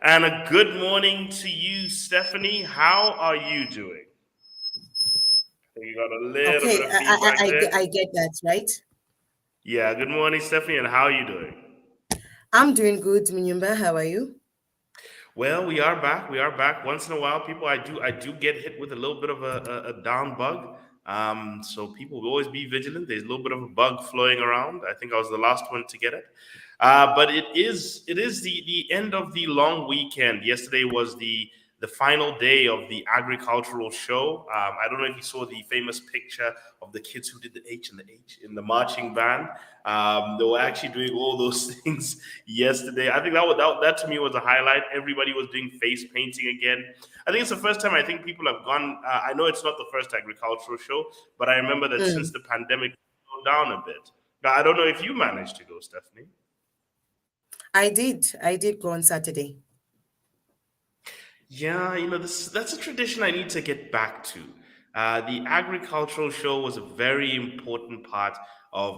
And a good morning to you, Stephanie. How are you doing? I think you got a little bit Okay, of feedback there. I get that, right? Yeah, good morning, Stephanie, and how are you doing? I'm doing good, Minyumba. How are you? Well, we are back. We are back. Once in a while, people, I do get hit with a little bit of a down bug. So people will always be vigilant. There's a little bit of a bug flowing around. I think I was the last one to get it. But it is the end of the long weekend. Yesterday was the final day of the agricultural show. I don't know if you saw the famous picture of the kids who did the H and the H in the marching band. They were actually doing all those things yesterday. I think that to me was a highlight. Everybody was doing face painting again. I think it's the first time I think people have gone. I know it's not the first agricultural show, but I remember that since Mm, the pandemic slowed down a bit. Now, I don't know if you managed to go, Stephanie. I did. I did go on Saturday. Yeah, that's a tradition I need to get back to. The agricultural show was a very important part of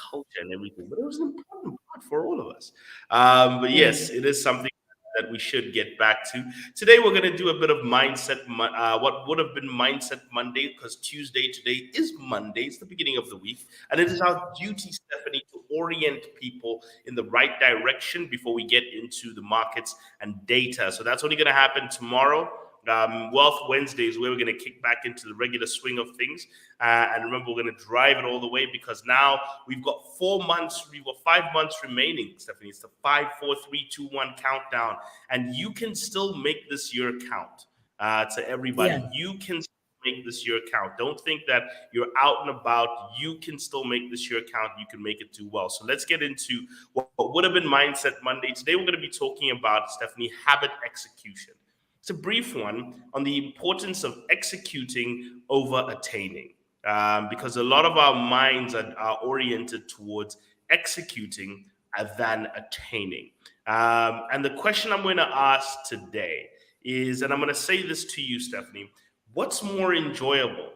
culture and everything, but it was an important part for all of us. But yes, Mm. it is something that we should get back to. Today, we're going to do a bit of what would have been Mindset Monday, because Tuesday today is Monday. It's the beginning of the week. And it is our duty, Stephanie, to orient people in the right direction before we get into the markets and data. So that's only going to happen tomorrow. Wealth Wednesday is where we're going to kick back into the regular swing of things. And remember, we're going to drive it all the way because now we've got 4 months, we've got 5 months remaining, Stephanie. It's the 5, 4, 3, 2, 1 countdown. And you can still make this year count to everybody. Yeah. You can make this year count. Don't think that you're out and about. You can still make this year count. You can make it do well. So let's get into what would have been Mindset Monday. Today, we're going to be talking about, Stephanie, habit execution. It's a brief one on the importance of executing over attaining, because a lot of our minds are oriented towards executing than attaining. And the question I'm going to ask today is, and I'm going to say this to you, Stephanie, what's more enjoyable,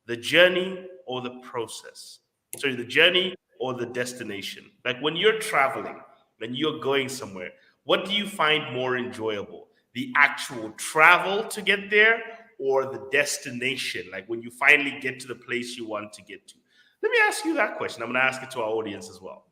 the journey or the process? Sorry, the journey or the destination? Like when you're traveling, when you're going somewhere, what do you find more enjoyable? The actual travel to get there or the destination? Like when you finally get to the place you want to get to? Let me ask you that question. I'm going to ask it to our audience as well.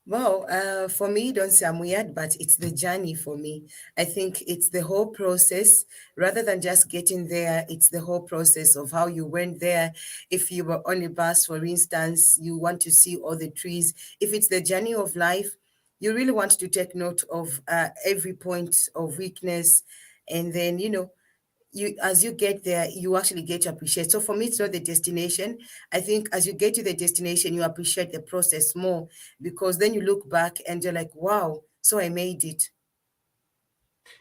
Well, for me, don't say I'm weird, but it's the journey for me. I think it's the whole process rather than just getting there. It's the whole process of how you went there. If you were on a bus, for instance, you want to see all the trees. If it's the journey of life, you really want to take note of every point of weakness. And then, you as you get there you actually get to appreciate. So for me it's not the destination. I think as you get to the destination you appreciate the process more, because then you look back and you're like, wow, so I made it.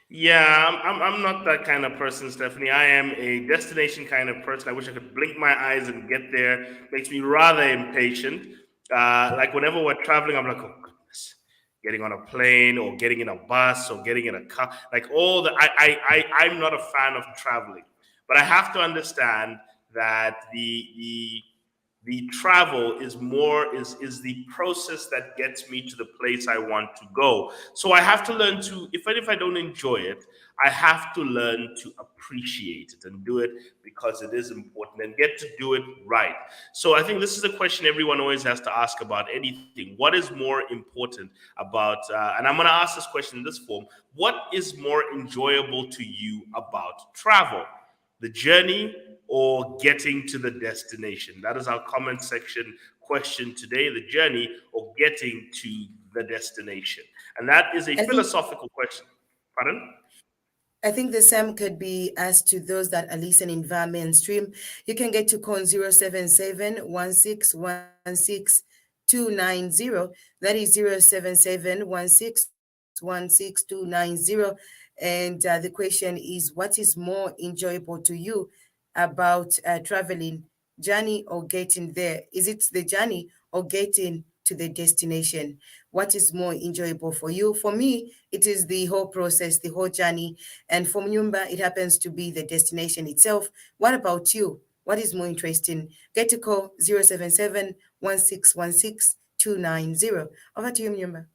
Yeah, I'm not that kind of person, Stephanie. I am a destination kind of person. I wish I could blink my eyes and get there. Makes me rather impatient. Like whenever we're traveling, I'm like, oh goodness, getting on a plane or getting in a bus or getting in a car. Like all the, I'm not a fan of traveling, but I have to understand that the travel is the process that gets me to the place I want to go. So I have to learn to, even if I don't enjoy it, I have to learn to appreciate it and do it because it is important and get to do it right. So I think this is a question everyone always has to ask about anything. What is more important about, and I'm going to ask this question in this form, what is more enjoyable to you about travel? The journey or getting to the destination? That is our comment section question today, the journey or getting to the destination. And that is a I think philosophical question. Pardon? I think the same could be asked to those that are listening via mainstream. You can get to call 077 290. That is 077 And the question is, what is more enjoyable to you about traveling, journey or getting there? Is it the journey or getting to the destination? What is more enjoyable for you? For me, it is the whole process, the whole journey. And for Mnyumba, it happens to be the destination itself. What about you? What is more interesting? Get to call 077 1616 290. Over to you, Mnyumba.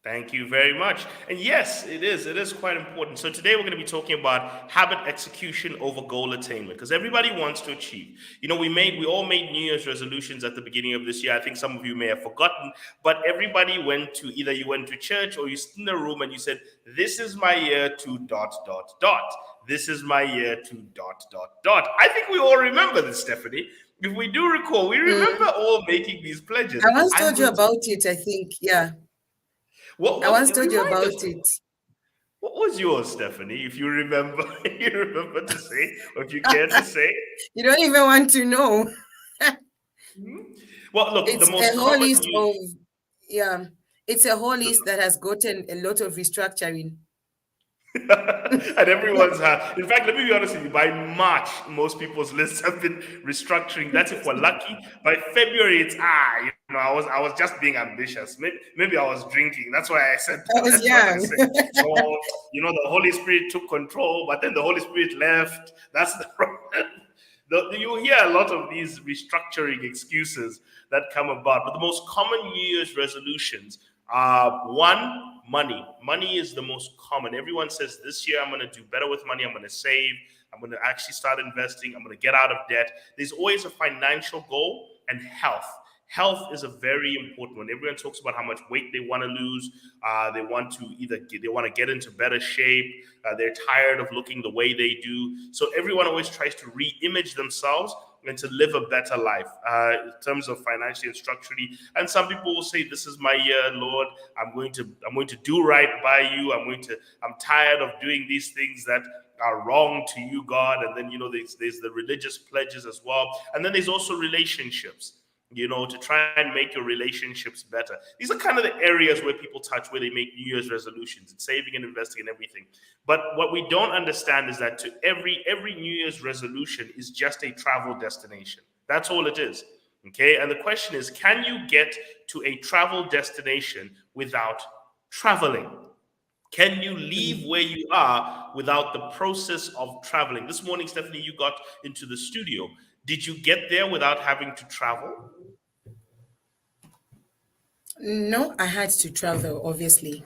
Thank you very much. And yes, it is. It is quite important. So today we're going to be talking about habit execution over goal attainment because everybody wants to achieve. We all made New Year's resolutions at the beginning of this year. I think some of you may have forgotten, but everybody went to either you went to church or you stood in a room and you said, "This is my year to dot dot dot. This is my year to dot dot dot." I think we all remember this, Stephanie. If we do recall, we remember all making these pledges. I once I'm told you going to. about it, I think. Yeah. I once told you Remind about us. it. What was yours, Stephanie? If you remember, you remember to say, or if you care to say. You don't even want to know. Well, look, the It's most a whole common list of, yeah, it's a whole list that has gotten a lot of restructuring. and everyone's had. In fact, let me be honest with you. By March, most people's lists have been restructuring. That's if we're lucky. By February, it's I was just being ambitious. Maybe I was drinking. That's why I said. I was That's why I young. said. So the Holy Spirit took control, but then the Holy Spirit left. That's the problem. You hear a lot of these restructuring excuses that come about, but the most common New Year's resolutions are one, money. Money is the most common. Everyone says this year I'm going to do better with money. I'm going to save. I'm going to actually start investing. I'm going to get out of debt. There's always a financial goal and health. Health is a very important one. Everyone talks about how much weight they want to lose. They want to get into better shape. They're tired of looking the way they do. So everyone always tries to re-image themselves and to live a better life in terms of financially and structurally. And some people will say, "This is my year, Lord. I'm going to do right by you. I'm tired of doing these things that are wrong to you, God." And then there's the religious pledges as well. And then there's also relationships. To try and make your relationships better. These are kind of the areas where people touch, where they make New Year's resolutions and saving and investing and everything. But what we don't understand is that to every New Year's resolution is just a travel destination. That's all it is. Okay. And the question is, can you get to a travel destination without traveling? Can you leave where you are without the process of traveling? This morning, Stephanie, you got into the studio. Did you get there without having to travel? No, I had to travel, obviously.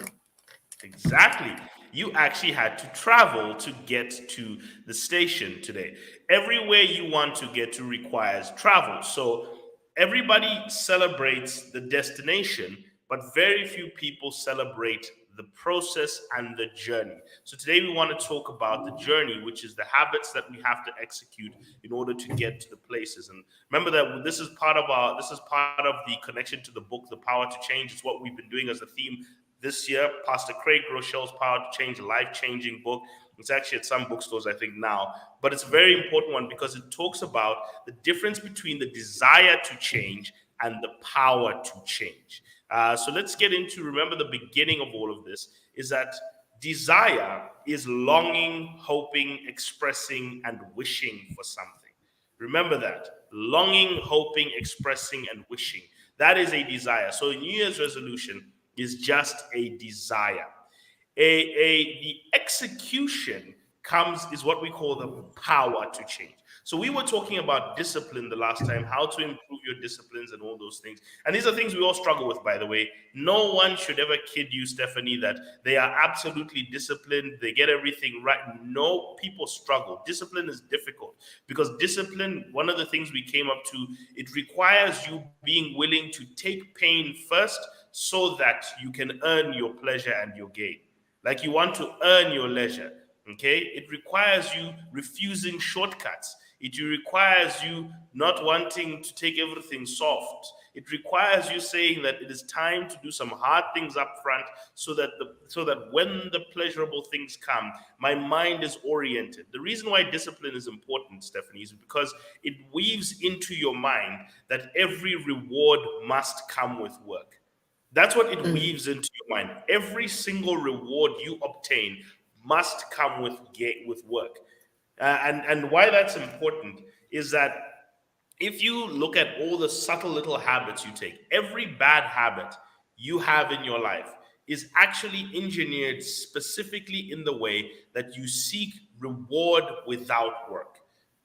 Exactly. You actually had to travel to get to the station today. Everywhere you want to get to requires travel. So everybody celebrates the destination, but very few people celebrate the process and the journey. So today we want to talk about the journey, which is the habits that we have to execute in order to get to the places. And remember that this is part of the connection to the book, The Power to Change. It's what we've been doing as a theme this year. Pastor Craig Rochelle's Power to Change, a life-changing book. It's actually at some bookstores, I think, now. But it's a very important one because it talks about the difference between the desire to change and the power to change. So let's get into, remember the beginning of all of this is that desire is longing, hoping, expressing, and wishing for something. Remember that. Longing, hoping, expressing, and wishing. That is a desire. So a New Year's resolution is just a desire. The execution is what we call the power to change. So we were talking about discipline the last time, how to improve your disciplines and all those things. And these are things we all struggle with, by the way. No one should ever kid you, Stephanie, that they are absolutely disciplined. They get everything right. No, people struggle. Discipline is difficult because discipline, one of the things we came up to, it requires you being willing to take pain first so that you can earn your pleasure and your gain. Like you want to earn your leisure. Okay, it requires you refusing shortcuts. It requires you not wanting to take everything soft. It requires you saying that it is time to do some hard things up front so that when the pleasurable things come, my mind is oriented. The reason why discipline is important, Stephanie, is because it weaves into your mind that every reward must come with work. That's what it weaves into your mind. Every single reward you obtain must come with work. And why that's important is that if you look at all the subtle little habits you take, every bad habit you have in your life is actually engineered specifically in the way that you seek reward without work.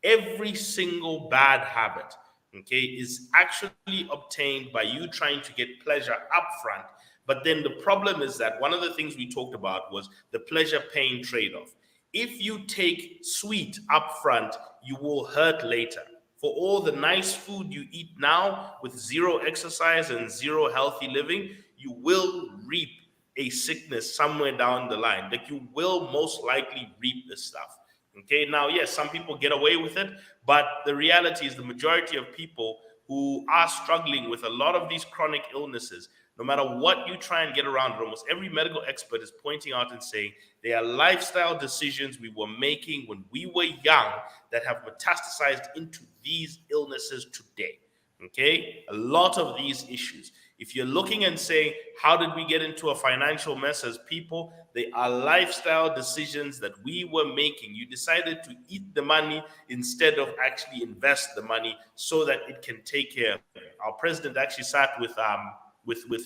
Every single bad habit, okay, is actually obtained by you trying to get pleasure up front But then the problem is that one of the things we talked about was the pleasure pain trade off. If you take sweet up front, you will hurt later. For all the nice food you eat now with zero exercise and zero healthy living, you will reap a sickness somewhere down the line. Like you will most likely reap this stuff. Okay, now, yes, some people get away with it, but the reality is the majority of people who are struggling with a lot of these chronic illnesses, no matter what you try and get around, almost every medical expert is pointing out and saying they are lifestyle decisions we were making when we were young that have metastasized into these illnesses today. Okay, a lot of these issues. If you're looking and saying, how did we get into a financial mess as people? They are lifestyle decisions that we were making. You decided to eat the money instead of actually invest the money so that it can take care of it. Our president actually sat with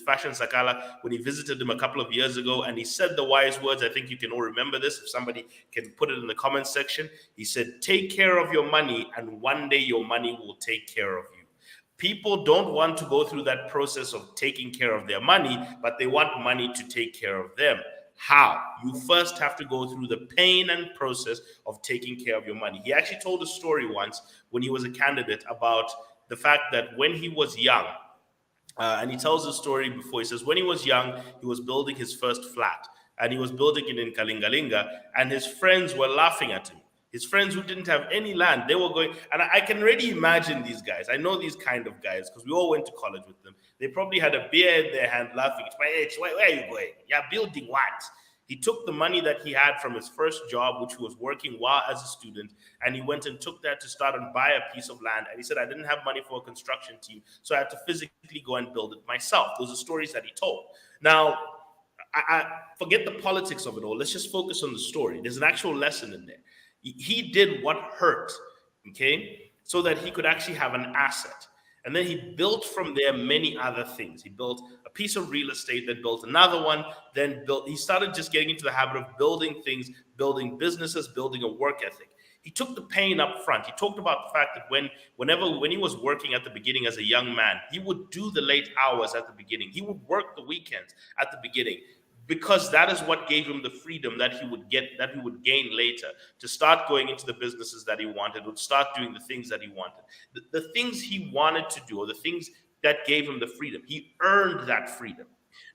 Fashion Sakala when he visited him a couple of years ago, and he said the wise words. I think you can all remember this. If somebody can put it in the comments section, he said, take care of your money, and one day your money will take care of you. People don't want to go through that process of taking care of their money, but they want money to take care of them. How? You first have to go through the pain and process of taking care of your money. He actually told a story once when he was a candidate about the fact that when he was young, and he tells the story before. He says when he was young, he was building his first flat, and he was building it in Kalingalinga, and his friends were laughing at him. His friends who didn't have any land, they were going, and I can already imagine these guys. I know these kind of guys because we all went to college with them. They probably had a beer in their hand laughing. It's my age. Where are you going? You're building what? He took the money that he had from his first job, which he was working while as a student, and he went and took that to start and buy a piece of land. And he said, I didn't have money for a construction team, so I had to physically go and build it myself. Those are stories that he told. Now, I forget the politics of it all. Let's just focus on the story. There's an actual lesson in there. He did what hurt, okay, so that he could actually have an asset. And then he built from there many other things. He built a piece of real estate, then built another one, he started just getting into the habit of building things, building businesses, building a work ethic. He took the pain up front. He talked about the fact that when he was working at the beginning as a young man, he would do the late hours at the beginning. He would work the weekends at the beginning, because that is what gave him the freedom that he would gain later to start going into the businesses that he wanted, would start doing the things that he wanted. The things he wanted to do, or the things that gave him the freedom. He earned that freedom.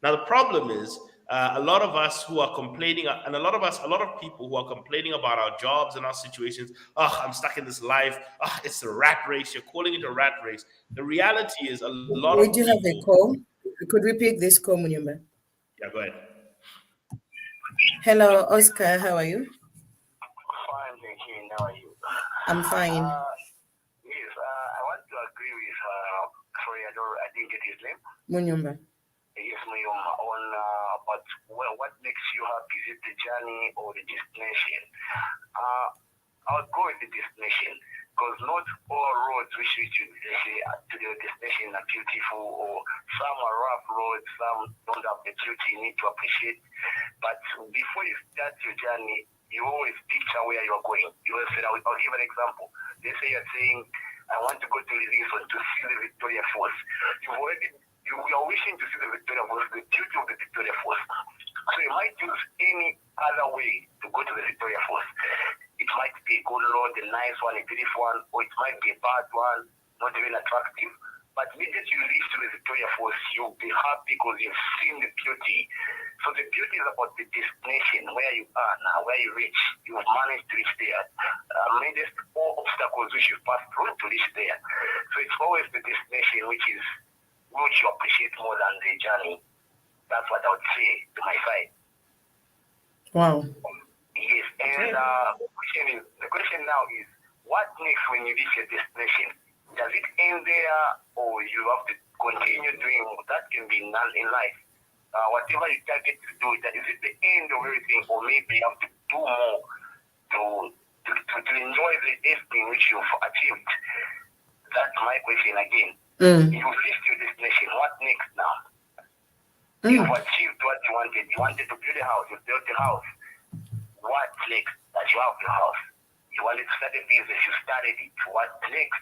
Now, the problem is, a lot of us who are complaining, and a lot of people who are complaining about our jobs and our situations, I'm stuck in this life, it's a rat race, you're calling it a rat race. The reality is a lot of people... We do have a call. Could we pick this call, Munyumba? Yeah, go ahead. Hello, Oscar. How are you? Fine, thank you. How are you? I'm fine. Yes, I want to agree with. Sorry, I didn't get his name. Munyumba. Yes, Munyumba. On but what makes you happy? Is it the journey or the destination? I'll go with the destination, because not all roads which reach to the destination are beautiful, or some are rough roads, some don't have the beauty you need to appreciate. But before you start your journey, you always picture where you're going. You always say, I'll give an example. Let's say you're saying, I want to go to Livingstone to see the Victoria Falls. You are wishing to see the Victoria Falls, the beauty of the Victoria Falls. So you might use any other way to go to the Victoria Falls. It might be a good road, a nice one, a beautiful one, or it might be a bad one, not even attractive. But immediately you reach to the Victoria Falls, you'll be happy because you've seen the beauty. So the beauty is about the destination, where you are now, where you reach. You've managed to reach there. Maybe there's all obstacles which you've passed through to reach there. So it's always the destination which you appreciate more than the journey. That's what I would say to my side. Wow. Yes, and the question now is, what next when you reach your destination? Does it end there, or you have to continue doing that? Can be none in life. Whatever you target to do, that is it the end of everything, or maybe you have to do more to enjoy the destiny which you've achieved? That's my question again. You've reached your destination. What next now? You've achieved what you wanted. You wanted to build a house. You built a house. What next that you have your house? You While it started business, you started it. What next?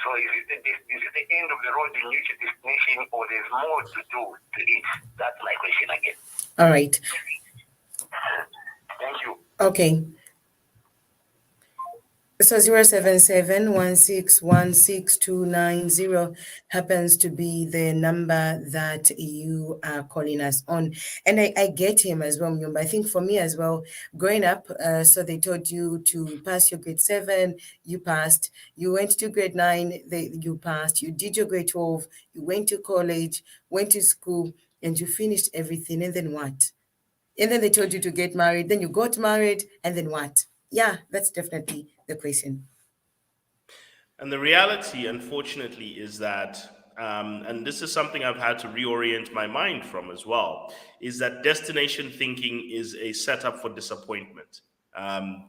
So is it the end of the road to reach a destination, or there's more to do to it? That's my question again. All right. Thank you. Okay. So 07716169290 happens to be the number that you are calling us on. And I get him as well, Mnyumba. I think for me as well, growing up, so they told you to pass your grade 7, you passed. You went to grade 9, you passed. You did your grade 12, you went to college, went to school, and you finished everything. And then what? And then they told you to get married. Then you got married, and then what? Yeah, that's definitely the question. And the reality, unfortunately, is that, and this is something I've had to reorient my mind from as well, is that destination thinking is a setup for disappointment.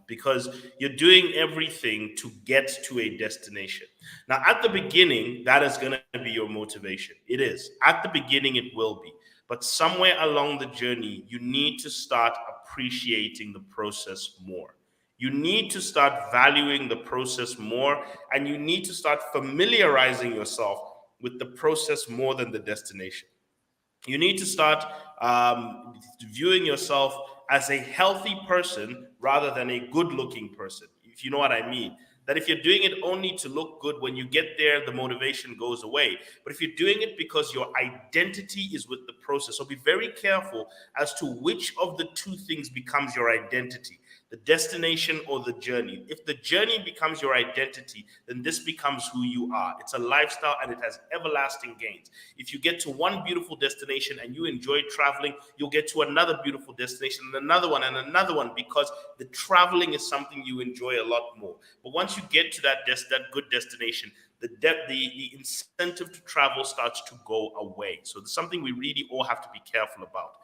Because you're doing everything to get to a destination. Now, at the beginning, that is going to be your motivation. It is. At the beginning, it will be. But somewhere along the journey, you need to start appreciating the process more. You need to start valuing the process more, and you need to start familiarizing yourself with the process more than the destination. You need to start viewing yourself as a healthy person rather than a good-looking person, if you know what I mean. That if you're doing it only to look good, when you get there, the motivation goes away. But if you're doing it because your identity is with the process, so be very careful as to which of the two things becomes your identity, the destination or the journey. If the journey becomes your identity, then this becomes who you are. It's a lifestyle and it has everlasting gains. If you get to one beautiful destination and you enjoy traveling, you'll get to another beautiful destination and another one, because the traveling is something you enjoy a lot more. But once you get to that good destination, the incentive to travel starts to go away. So it's something we really all have to be careful about.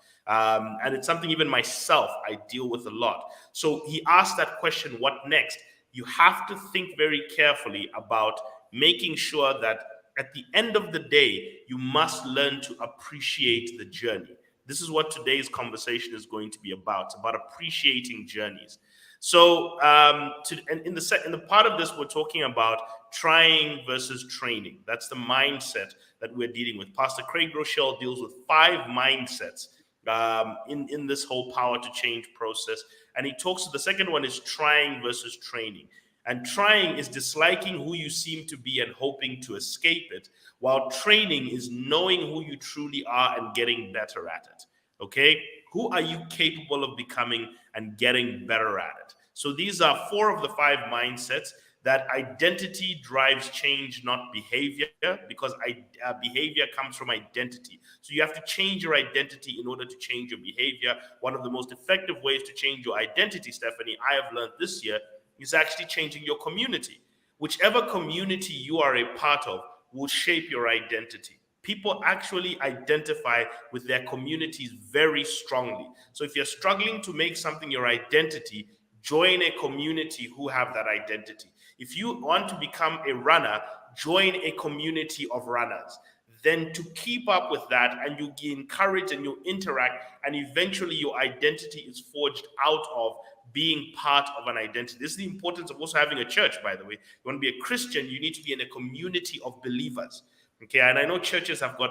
And it's something even myself, I deal with a lot. So he asked that question, what next? You have to think very carefully about making sure that at the end of the day, you must learn to appreciate the journey. This is what today's conversation is going to be about appreciating journeys. So in the part of this, we're talking about trying versus training. That's the mindset that we're dealing with. Pastor Craig Rochelle deals with 5 mindsets in this whole power to change process. And he talks, the second one is trying versus training. And trying is disliking who you seem to be and hoping to escape it, while training is knowing who you truly are and getting better at it. Okay? Who are you capable of becoming and getting better at it? So these are 4 of the 5 mindsets. That identity drives change, not behavior, because behavior comes from identity. So you have to change your identity in order to change your behavior. One of the most effective ways to change your identity, Stephanie, I have learned this year, is actually changing your community. Whichever community you are a part of will shape your identity. People actually identify with their communities very strongly. So if you're struggling to make something your identity, join a community who have that identity. If you want to become a runner, join a community of runners. Then to keep up with that, and you encourage and you interact, and eventually your identity is forged out of being part of an identity. This is the importance of also having a church, by the way. You want to be a Christian, you need to be in a community of believers. Okay, and I know churches have got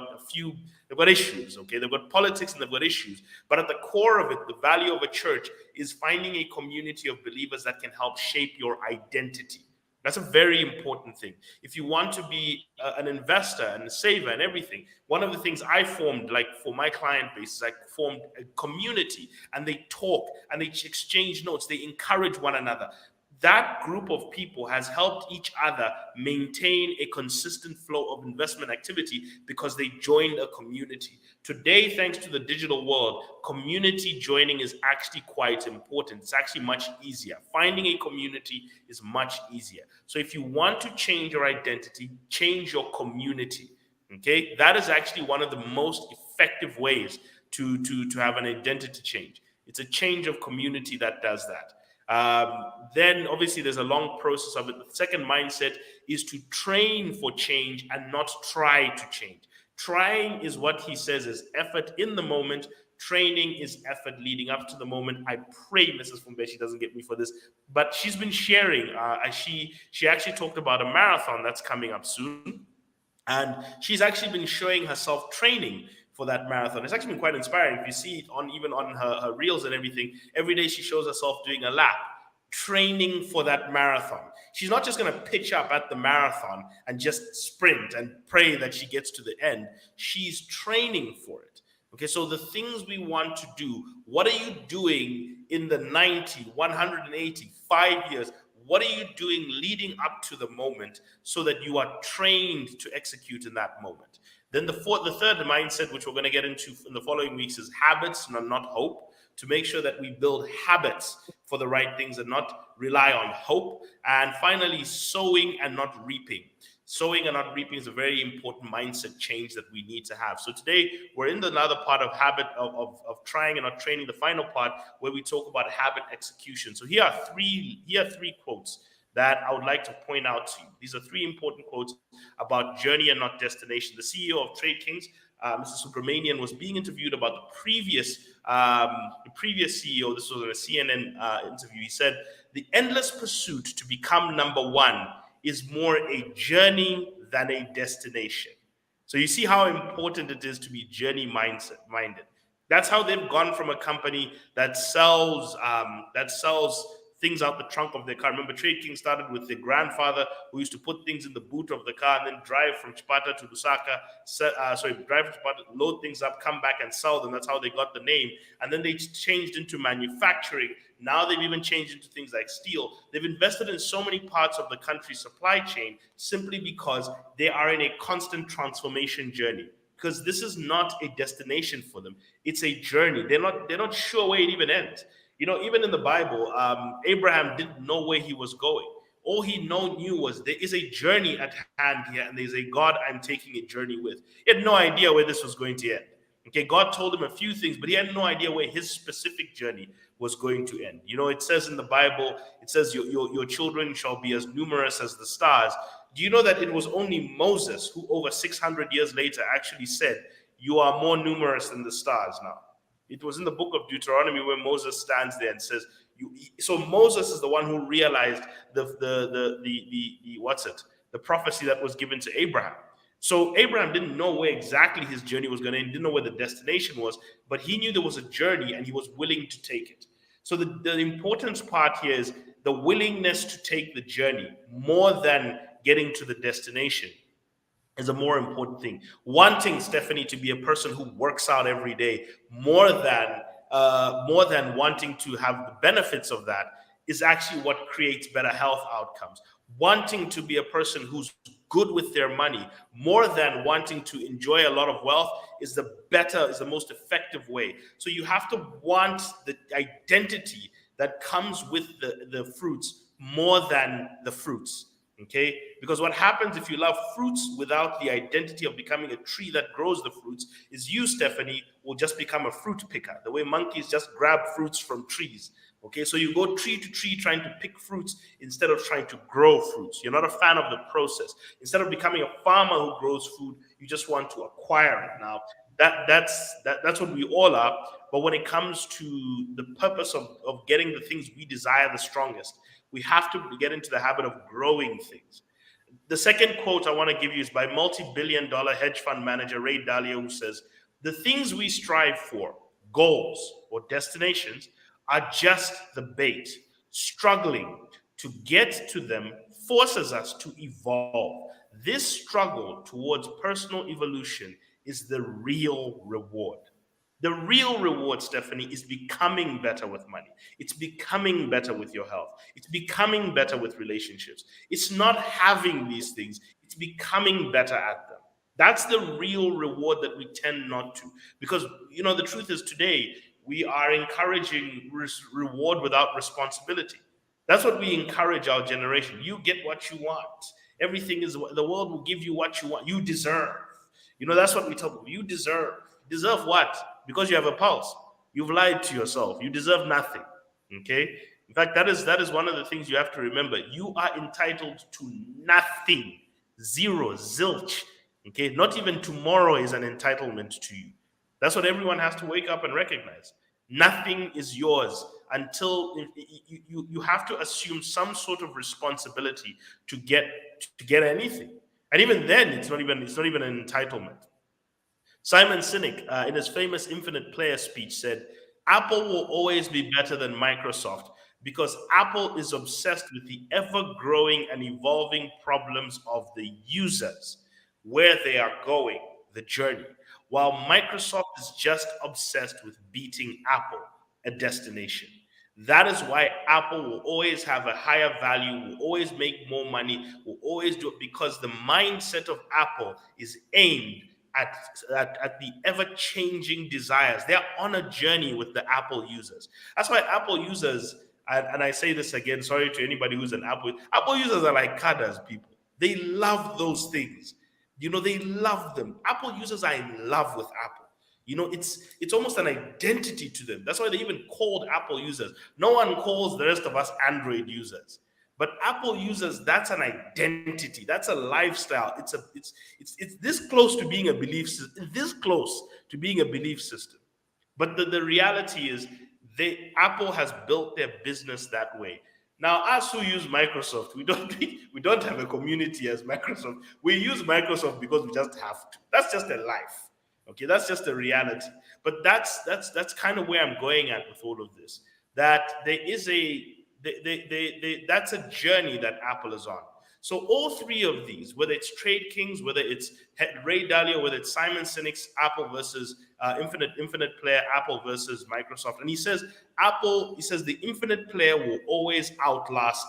they've got issues, okay? They've got politics and they've got issues. But at the core of it, the value of a church is finding a community of believers that can help shape your identity. That's a very important thing. If you want to be an investor and a saver and everything, one of the things I formed, like for my client base, is I formed a community, and they talk and they exchange notes. They encourage one another. That group of people has helped each other maintain a consistent flow of investment activity because they joined a community. Today, thanks to the digital world, community joining is actually quite important. It's actually much easier. Finding a community is much easier. So if you want to change your identity, change your community. Okay, that is actually one of the most effective ways to have an identity change. It's a change of community that does that. Then obviously there's a long process of it. The second mindset is to train for change and not try to change. Trying is what he says is effort in the moment. Training is effort leading up to the moment. I pray Mrs. Fumbeshi doesn't get me for this, but she's been sharing. She actually talked about a marathon that's coming up soon, and she's actually been showing herself training for that marathon. It's actually been quite inspiring. If you see it on even on her reels and everything, every day she shows herself doing a lap, training for that marathon. She's not just going to pitch up at the marathon and just sprint and pray that she gets to the end. She's training for it. Okay, so the things we want to do, what are you doing in the 90, 180, 5 years? What are you doing leading up to the moment so that you are trained to execute in that moment? Then the third mindset, which we're going to get into in the following weeks, is habits, not hope, to make sure that we build habits for the right things and not rely on hope. And finally, sowing and not reaping. Sowing and not reaping is a very important mindset change that we need to have. So today we're in another part of habit of trying and not training, the final part where we talk about habit execution. So here are three quotes that I would like to point out to you. These are three important quotes about journey and not destination. The CEO of Trade Kings, Mr. Subramanian, was being interviewed about the previous CEO. This was in a CNN interview. He said, "The endless pursuit to become number one is more a journey than a destination." So you see how important it is to be journey minded. That's how they've gone from a company that sells things out the trunk of their car. Remember, Trade King started with their grandfather who used to put things in the boot of the car and then drive from Chipata to Lusaka, drive to Chipata, load things up, come back and sell them. That's how they got the name. And then they changed into manufacturing. Now they've even changed into things like steel. They've invested in so many parts of the country's supply chain simply because they are in a constant transformation journey. Because this is not a destination for them. It's a journey. They're not sure where it even ends. You know, even in the Bible, Abraham didn't know where he was going. All he knew was there is a journey at hand here, and there's a God I'm taking a journey with. He had no idea where this was going to end. Okay, God told him a few things, but he had no idea where his specific journey was going to end. You know, it says in the Bible, it says your children shall be as numerous as the stars. Do you know that it was only Moses who over 600 years later actually said, "You are more numerous than the stars now"? It was in the book of Deuteronomy where Moses stands there and says, so Moses is the one who realized the prophecy that was given to Abraham. So Abraham didn't know where exactly his journey was going to end, didn't know where the destination was, but he knew there was a journey and he was willing to take it. So the importance part here is the willingness to take the journey more than getting to the destination is a more important thing. Wanting, Stephanie, to be a person who works out every day more than wanting to have the benefits of that is actually what creates better health outcomes. Wanting to be a person who's good with their money more than wanting to enjoy a lot of wealth is the most effective way. So you have to want the identity that comes with the fruits more than the fruits. Okay, because what happens if you love fruits without the identity of becoming a tree that grows the fruits is you, Stephanie, will just become a fruit picker, the way monkeys just grab fruits from trees. Okay, so you go tree to tree trying to pick fruits instead of trying to grow fruits. You're not a fan of the process. Instead of becoming a farmer who grows food, you just want to acquire it. Now, that's what we all are. But when it comes to the purpose of getting the things we desire the strongest, we have to get into the habit of growing things. The second quote I want to give you is by multi-billion-dollar hedge fund manager Ray Dalio, who says, "The things we strive for, goals or destinations, are just the bait. Struggling to get to them forces us to evolve. This struggle towards personal evolution is the real reward." The real reward, Stephanie, is becoming better with money. It's becoming better with your health. It's becoming better with relationships. It's not having these things. It's becoming better at them. That's the real reward that we tend not to. Because, you know, the truth is today, we are encouraging reward without responsibility. That's what we encourage our generation. You get what you want. Everything is, the world will give you what you want. You deserve. You know, that's what we tell people. You deserve. Deserve what? Because you have a pulse. You've lied to yourself. You deserve nothing. Okay? In fact, that is one of the things you have to remember. You are entitled to nothing. Zero, zilch. Okay? Not even tomorrow is an entitlement to you. That's what everyone has to wake up and recognize. Nothing is yours until you have to assume some sort of responsibility to get anything. And even then, it's not even an entitlement. Simon Sinek, in his famous Infinite Player speech, said, Apple will always be better than Microsoft because Apple is obsessed with the ever-growing and evolving problems of the users, where they are going, the journey, while Microsoft is just obsessed with beating Apple, a destination. That is why Apple will always have a higher value, will always make more money, will always do it, because the mindset of Apple is aimed at the ever-changing desires. They're on a journey with the Apple users. That's why Apple users, and I say this again, sorry to anybody who's an Apple users are like Kadas people. They love those things. They love them. Apple users are in love with Apple. It's almost an identity to them. That's why they even called Apple users. No one calls the rest of us Android users. But Apple users, that's an identity. That's a lifestyle. It's this close to being a belief system. This close to being a belief system. But the reality is, Apple has built their business that way. Now, us who use Microsoft, we don't have a community as Microsoft. We use Microsoft because we just have to. That's just a life. Okay, that's just a reality. But that's kind of where I'm going at with all of this. That there is that's a journey that Apple is on. So all three of these, whether it's Trade Kings, whether it's Ray Dalio, whether it's Simon Sinek's Apple versus Infinite Player, Apple versus Microsoft, and he says the Infinite Player will always outlast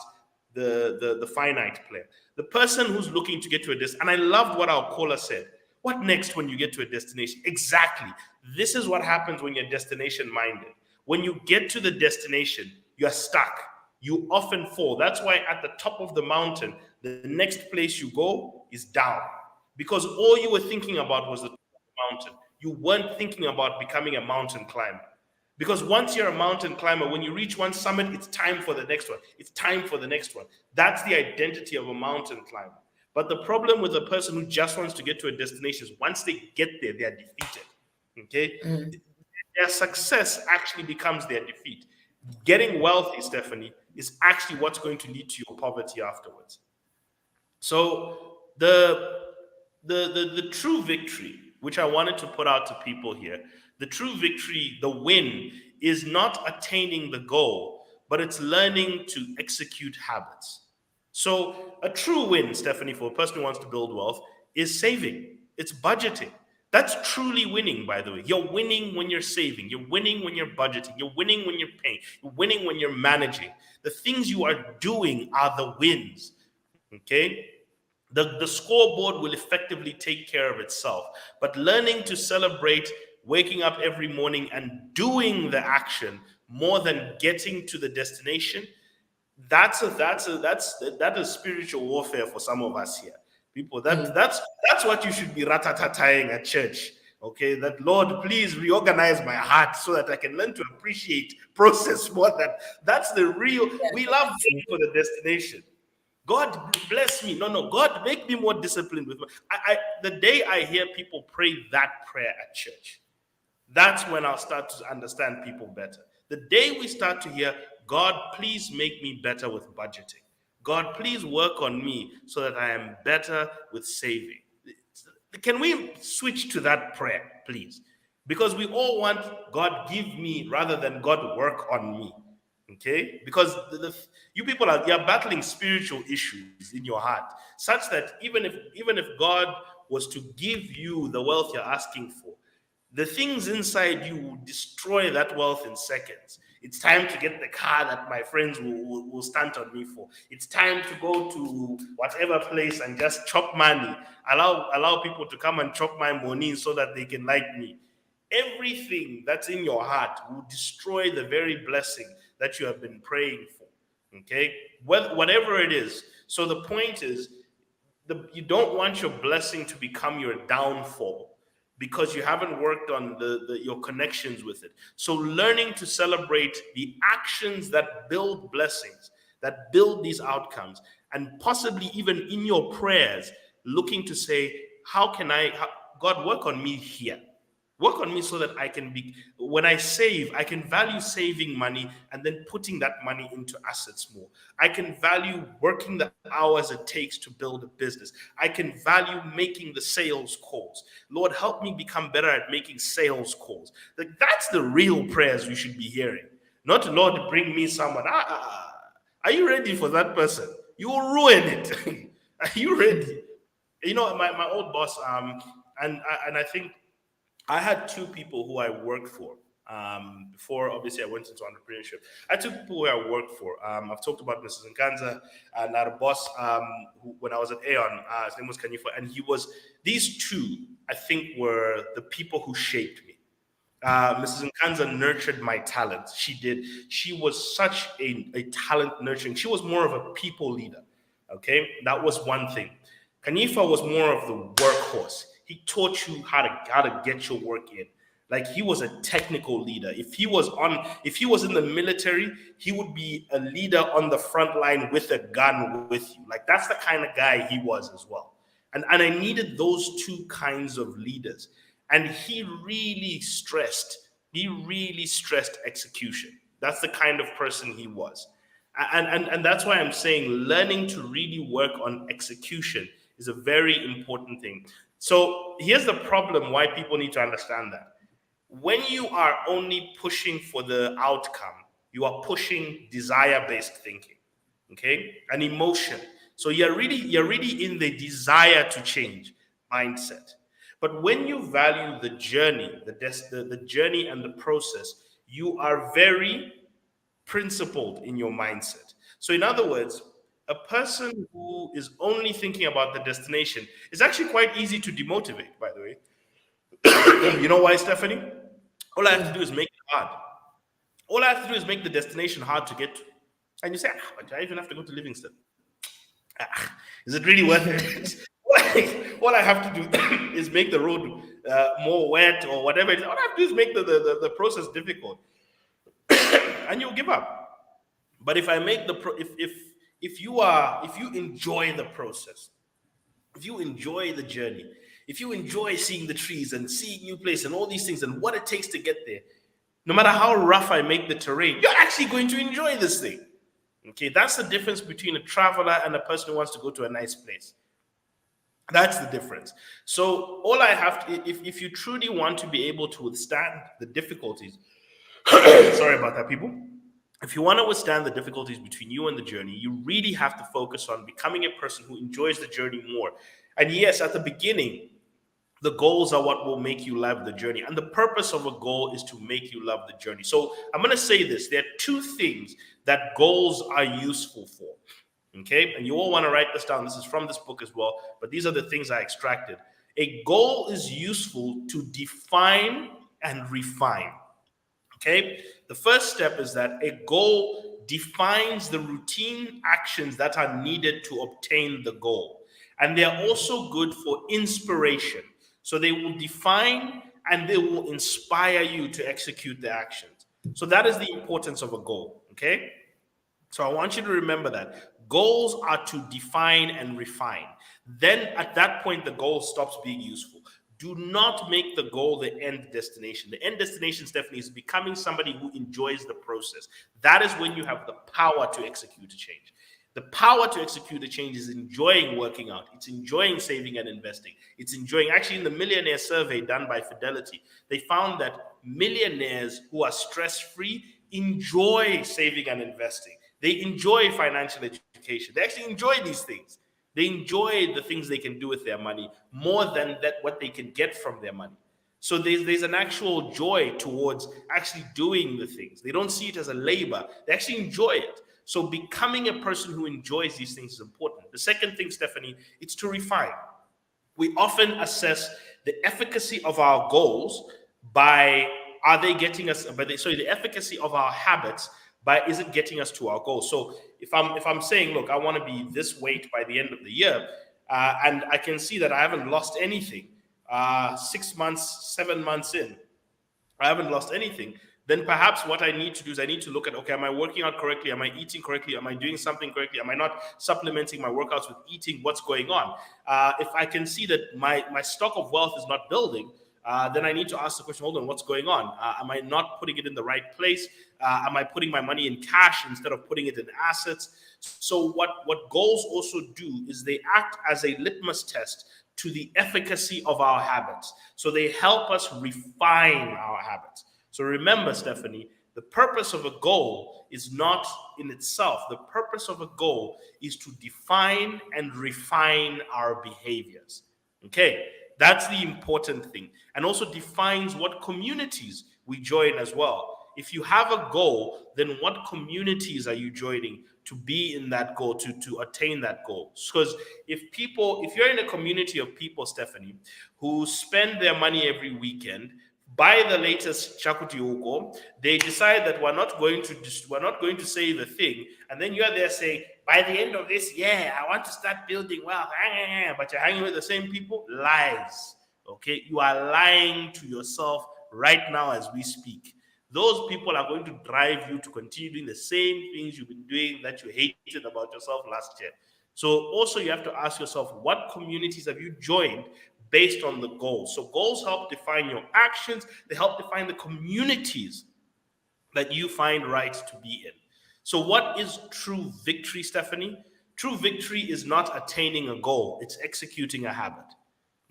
the finite player. The person who's looking to get to a destination, and I loved what our caller said. What next when you get to a destination? Exactly. This is what happens when you're destination minded. When you get to the destination, you're stuck. You often fall. That's why at the top of the mountain, the next place you go is down. Because all you were thinking about was the top of the mountain. You weren't thinking about becoming a mountain climber. Because once you're a mountain climber, when you reach one summit, it's time for the next one. It's time for the next one. That's the identity of a mountain climber. But the problem with a person who just wants to get to a destination is once they get there, they are defeated. Okay? Their success actually becomes their defeat. Getting wealthy, Stephanie, is actually what's going to lead to your poverty afterwards. So the true victory, which I wanted to put out to people here, the true victory, the win, is not attaining the goal, but it's learning to execute habits. So a true win, Stephanie, for a person who wants to build wealth is saving. It's budgeting. That's truly winning, by the way. You're winning when you're saving. You're winning when you're budgeting. You're winning when you're paying. You're winning when you're managing. The things you are doing are the wins. Okay? The scoreboard will effectively take care of itself. But learning to celebrate waking up every morning and doing the action more than getting to the destination, that is spiritual warfare for some of us here. People, that's what you should be ratatataing at church. Okay, that Lord, please reorganize my heart so that I can learn to appreciate process more. That's the real. We love getting for the destination. God bless me. No, God make me more disciplined with. The day I hear people pray that prayer at church, that's when I'll start to understand people better. The day we start to hear, God, please make me better with budgeting. God, please work on me so that I am better with saving. Can we switch to that prayer, please? Because we all want God give me rather than God work on me. Okay? Because you people you're battling spiritual issues in your heart, such that even if God was to give you the wealth you're asking for, the things inside you will destroy that wealth in seconds. It's time to get the car that my friends will stunt on me for. It's time to go to whatever place and just chop money. Allow people to come and chop my money so that they can like me. Everything that's in your heart will destroy the very blessing that you have been praying for. Okay? Whatever it is. So the point is, you don't want your blessing to become your downfall, because you haven't worked on your connections with it. So learning to celebrate the actions that build blessings, that build these outcomes, and possibly even in your prayers, looking to say, how can God work on me here? Work on me so that I can be, when I save, I can value saving money and then putting that money into assets more. I can value working the hours it takes to build a business. I can value making the sales calls. Lord, help me become better at making sales calls. Like, that's the real prayers we should be hearing. Not, Lord, bring me someone. Are you ready for that person? You will ruin it. Are you ready? You know, my old boss, and I think I had two people who I worked for. Before obviously I went into entrepreneurship, I had two people who I worked for. I've talked about Mrs. Nkanza and our boss who, when I was at Aon, his name was Kanifa, and he was, these two, I think, were the people who shaped me. Mrs. Nkanza nurtured my talent. She did. She was such a talent nurturing. She was more of a people leader. Okay, that was one thing. Kanifa was more of the workhorse. He taught you how to get your work in. Like, he was a technical leader. If he was in the military, he would be a leader on the front line with a gun with you. Like, that's the kind of guy he was as well. And I needed those two kinds of leaders. And he really stressed execution. That's the kind of person he was. And that's why I'm saying learning to really work on execution is a very important thing. So here's the problem why people need to understand that. When you are only pushing for the outcome, you are pushing desire-based thinking, okay? An emotion. So you're really in the desire to change mindset. But when you value the journey, the journey and the process, you are very principled in your mindset. So in other words, a person who is only thinking about the destination is actually quite easy to demotivate, by the way. You know why, Stephanie? All I have to do is make it hard. All I have to do is make the destination hard to get to. And you say, but do I even have to go to Livingston? Is it really worth it? All I have to do is make the road more wet or whatever. All I have to do is make the process difficult. And you'll give up. But if I make if you enjoy the process, if you enjoy the journey, if you enjoy seeing the trees and seeing new place and all these things and what it takes to get there, no matter how rough I make the terrain, you're actually going to enjoy this thing. Okay, that's the difference between a traveler and a person who wants to go to a nice place. That's the difference. So all I have to, if you truly want to be able to withstand the difficulties, sorry about that, people. If you want to withstand the difficulties between you and the journey, you really have to focus on becoming a person who enjoys the journey more. And yes, at the beginning, the goals are what will make you love the journey. And the purpose of a goal is to make you love the journey. So I'm going to say this. There are two things that goals are useful for. Okay? And you all want to write this down. This is from this book as well. But these are the things I extracted. A goal is useful to define and refine. Okay? The first step is that a goal defines the routine actions that are needed to obtain the goal. And they're also good for inspiration. So they will define and they will inspire you to execute the actions. So that is the importance of a goal, okay? So I want you to remember that. Goals are to define and refine. Then at that point, the goal stops being useful. Do not make the goal the end destination. The end destination, Stephanie, is becoming somebody who enjoys the process. That is when you have the power to execute a change. The power to execute a change is enjoying working out. It's enjoying saving and investing. It's enjoying, actually in the millionaire survey done by Fidelity, they found that millionaires who are stress-free enjoy saving and investing. They enjoy financial education. They actually enjoy these things. They enjoy the things they can do with their money more than what they can get from their money. So there's an actual joy towards actually doing the things. They don't see it as a labor. They actually enjoy it. So becoming a person who enjoys these things is important. The second thing, Stephanie, it's to refine. We often assess the efficacy of our goals by the efficacy of our habits by is it getting us to our goals. So if I'm saying, look, I want to be this weight by the end of the year, and I can see that I haven't lost anything 6 months, 7 months in, I haven't lost anything, then perhaps what I need to do is I need to look at, okay, am I working out correctly? Am I eating correctly? Am I doing something correctly? Am I not supplementing my workouts with eating? What's going on? If I can see that my stock of wealth is not building, then I need to ask the question, hold on, what's going on? Am I not putting it in the right place? Am I putting my money in cash instead of putting it in assets? So what goals also do is they act as a litmus test to the efficacy of our habits. So they help us refine our habits. So remember, Stephanie, the purpose of a goal is not in itself. The purpose of a goal is to define and refine our behaviors. Okay, that's the important thing. And also defines what communities we join as well. If you have a goal, then what communities are you joining to be in that goal, to attain that goal? Because if you're in a community of people, Stephanie, who spend their money every weekend, buy the latest Chakuti Ugo, they decide that we're not going to say the thing, and then you're there saying, by the end of this year, I want to start building wealth, but you're hanging with the same people. Lies. Okay, you are lying to yourself right now as we speak. Those people are going to drive you to continue doing the same things you've been doing that you hated about yourself last year. So also you have to ask yourself, what communities have you joined based on the goals? So goals help define your actions. They help define the communities that you find right to be in. So what is true victory, Stephanie? True victory is not attaining a goal. It's executing a habit.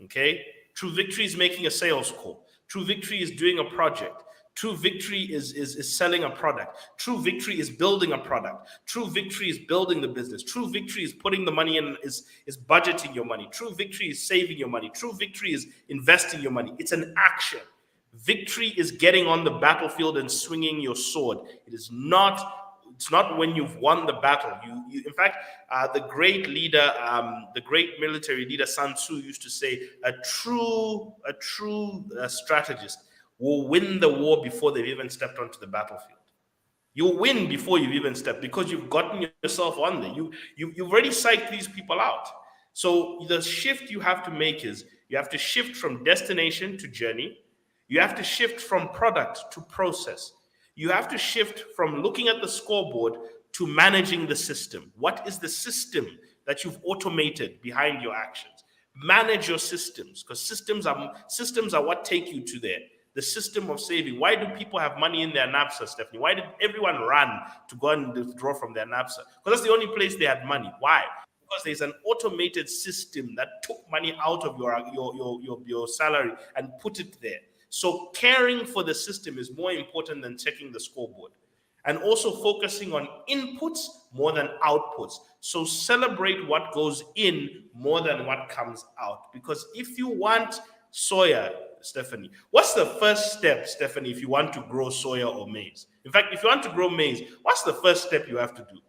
Okay? True victory is making a sales call. True victory is doing a project. True victory is selling a product. True victory is building a product. True victory is building the business. True victory is putting the money in, is budgeting your money. True victory is saving your money. True victory is investing your money. It's an action. Victory is getting on the battlefield and swinging your sword. It's not when you've won the battle. You in fact, the great leader, the great military leader Sun Tzu used to say, a true strategist will win the war before they've even stepped onto the battlefield. You'll win before you've even stepped because you've gotten yourself on there. You've already psyched these people out. So the shift you have to make is you have to shift from destination to journey. You have to shift from product to process. You have to shift from looking at the scoreboard to managing the system. What is the system that you've automated behind your actions? Manage your systems, because systems are what take you to there. The system of saving. Why do people have money in their NAPSA, Stephanie? Why did everyone run to go and withdraw from their NAPSA? Because that's the only place they had money. Why? Because there's an automated system that took money out of your salary and put it there. So caring for the system is more important than checking the scoreboard. And also focusing on inputs more than outputs. So celebrate what goes in more than what comes out. Because if you want soya, Stephanie, what's the first step, Stephanie, if you want to grow soya or maize? In fact, if you want to grow maize, what's the first step you have to do?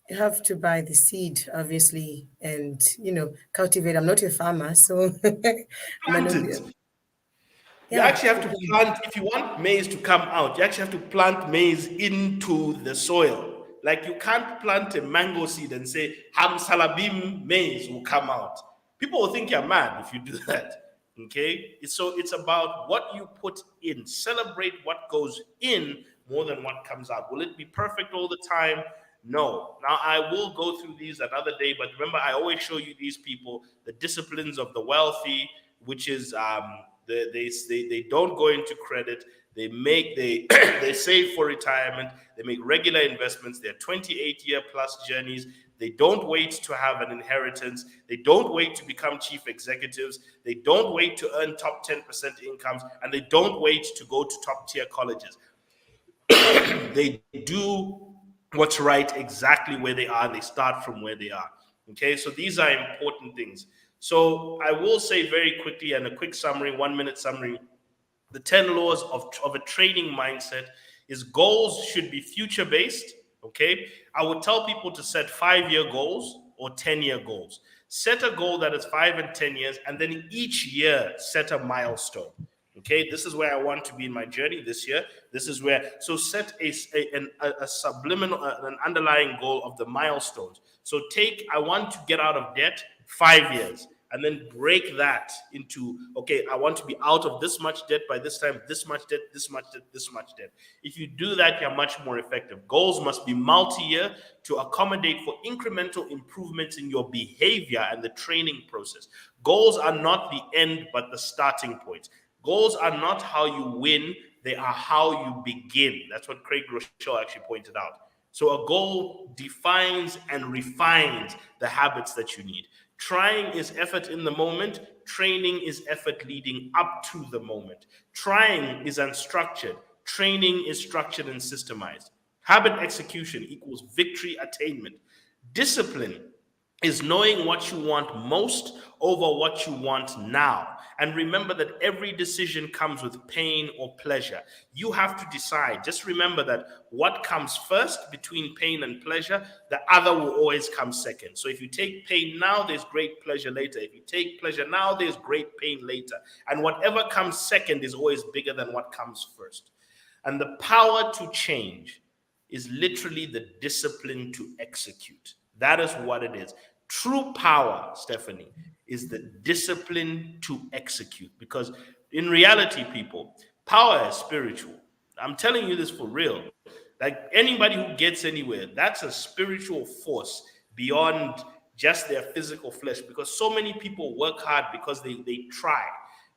You have to buy the seed, obviously, and cultivate. I'm not a farmer, so Plant it. You actually have to plant. If you want maize to come out, you actually have to plant maize into the soil. Like you can't plant a mango seed and say Ham Salabim maize will come out. People will think you're mad if you do that. Okay, so it's about what you put in. Celebrate what goes in more than what comes out. Will it be perfect all the time? No. Now, I will go through these another day, but remember, I always show you these people, the disciplines of the wealthy, which is they don't go into credit. They save for retirement. They make regular investments. They're 28-year plus journeys. They don't wait to have an inheritance. They don't wait to become chief executives. They don't wait to earn top 10% incomes, and they don't wait to go to top tier colleges. They do what's right exactly where they are. They start from where they are. Okay, so these are important things. So I will say very quickly, and a quick summary, 1-minute summary, the 10 laws of a training mindset is goals should be future-based. Okay, I would tell people to set 5-year goals or 10-year goals. Set a goal that is 5 and 10 years, and then each year set a milestone. Okay, this is where I want to be in my journey this year. This is where, so set a subliminal, an underlying goal of the milestones. So I want to get out of debt 5 years. and then break that into, okay, I want to be out of this much debt by this time, this much debt, this much debt, this much debt. If you do that, you're much more effective. Goals must be multi-year to accommodate for incremental improvements in your behavior and the training process. Goals are not the end, but the starting point. Goals are not how you win, they are how you begin. That's what Craig Rochelle actually pointed out. So a goal defines and refines the habits that you need. Trying is effort in the moment. Training is effort leading up to the moment. Trying is unstructured. Training is structured and systemized. Habit execution equals victory attainment. Discipline is knowing what you want most over what you want now. And remember that every decision comes with pain or pleasure. You have to decide. Just remember that what comes first between pain and pleasure, the other will always come second. So if you take pain now, there's great pleasure later. If you take pleasure now, there's great pain later. And whatever comes second is always bigger than what comes first. And the power to change is literally the discipline to execute. That is what it is. True power, Stephanie, is the discipline to execute. Because in reality, people, power is spiritual. I'm telling you this for real. Like anybody who gets anywhere, that's a spiritual force beyond just their physical flesh. Because so many people work hard because they try.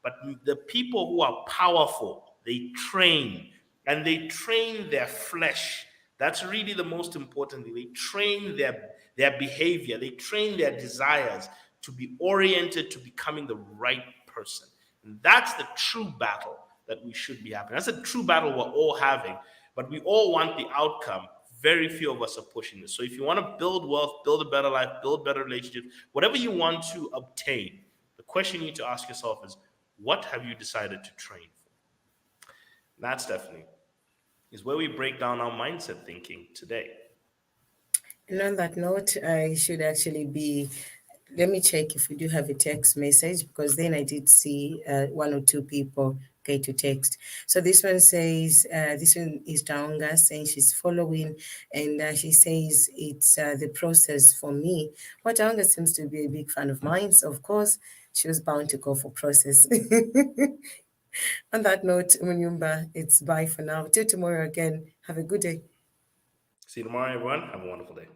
But the people who are powerful, they train. And they train their flesh. That's really the most important thing. They train their behavior. They train their desires to be oriented to becoming the right person. And that's the true battle that we should be having. That's a true battle we're all having, but we all want the outcome. Very few of us are pushing this. So if you want to build wealth, build a better life, build better relationships, whatever you want to obtain, the question you need to ask yourself is, what have you decided to train for? And that, Stephanie, is where we break down our mindset thinking today. And on that note, I should actually be. Let me check if we do have a text message, because then I did see one or two people okay to text. So this one says, this one is Taonga saying she's following, and she says it's the process for me. Well, Taonga seems to be a big fan of mine, so of course she was bound to go for process. On that note, Munyumba, it's bye for now. Till tomorrow again. Have a good day. See you tomorrow, everyone. Have a wonderful day.